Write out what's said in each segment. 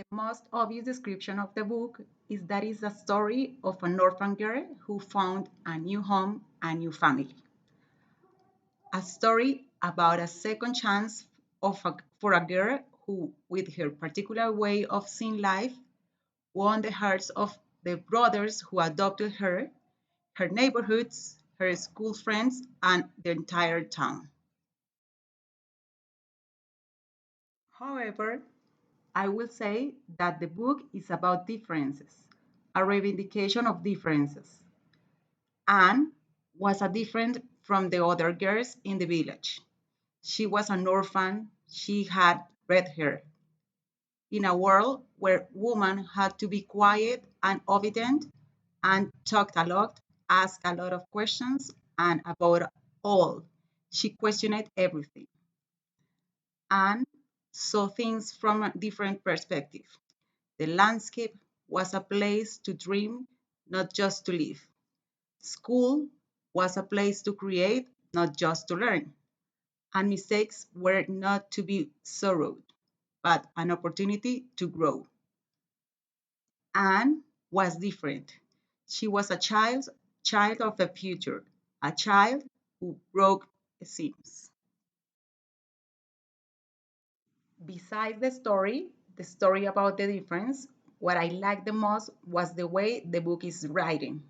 The most obvious description of the book is that it's a story of an orphan girl who found a new home, a new family. A story about a second chance for a girl who, with her particular way of seeing life, won the hearts of the brothers who adopted her, her neighborhoods, her school friends, and the entire town. However, I will say that the book is about differences, a reivindication of differences. Anne was a different from the other girls in the village. She was an orphan, she had red hair. In a world where women had to be quiet and obedient and talked a lot, asked a lot of questions, and about all, she questioned everything and saw things from a different perspective. The landscape was a place to dream, not just to live. School was a place to create, not just to learn. And mistakes were not to be sorrowed, but an opportunity to grow. Anne was different. She was a child of the future, a child who broke seams. Besides the story about the difference, what I liked the most was the way the book is writing.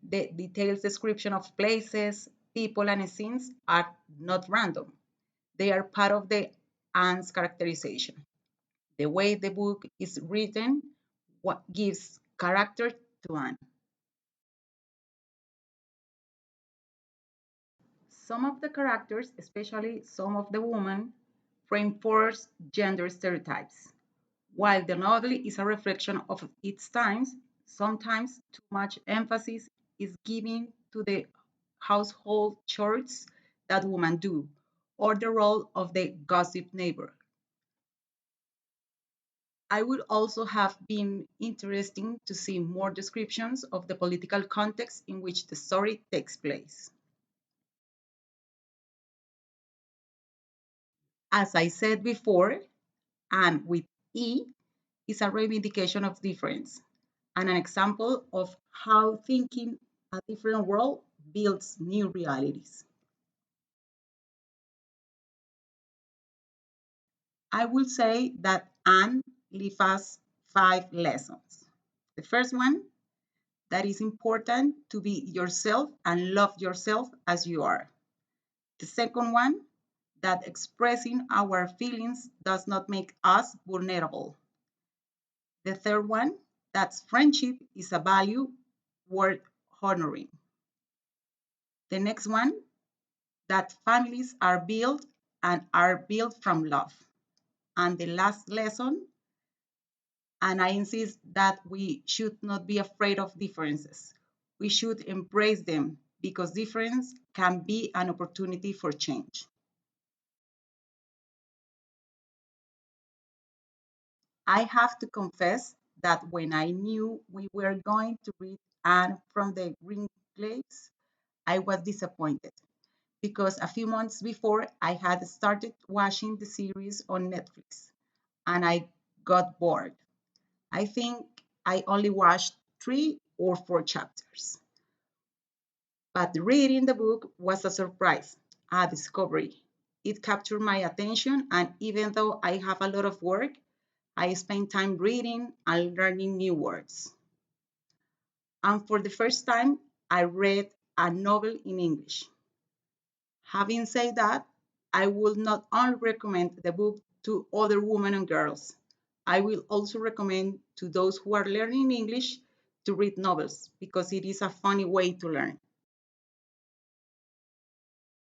The detailed description of places, people, and scenes are not random. They are part of the Anne's characterization. The way the book is written what gives character to Anne. Some of the characters, especially some of the women, reinforce gender stereotypes. While the novel is a reflection of its times, sometimes too much emphasis is given to the household chores that women do, or the role of the gossip neighbor. I would also have been interesting to see more descriptions of the political context in which the story takes place. As I said before, and with E is a reivindication of difference and an example of how thinking a different world builds new realities. I will say that Anne leaves us 5 lessons. The first one, that is important to be yourself and love yourself as you are. The second one, that expressing our feelings does not make us vulnerable. The third one, that friendship is a value worth honoring. The next one, that families are built from love. And the last lesson, and I insist that we should not be afraid of differences. We should embrace them because difference can be an opportunity for change. I have to confess that when I knew we were going to read Anne from the Green Glades, I was disappointed because a few months before I had started watching the series on Netflix and I got bored. I think I only watched 3 or 4 chapters. But reading the book was a surprise, a discovery. It captured my attention, and even though I have a lot of work, I spend time reading and learning new words. And for the first time, I read a novel in English. Having said that, I will not only recommend the book to other women and girls, I will also recommend to those who are learning English to read novels because it is a funny way to learn.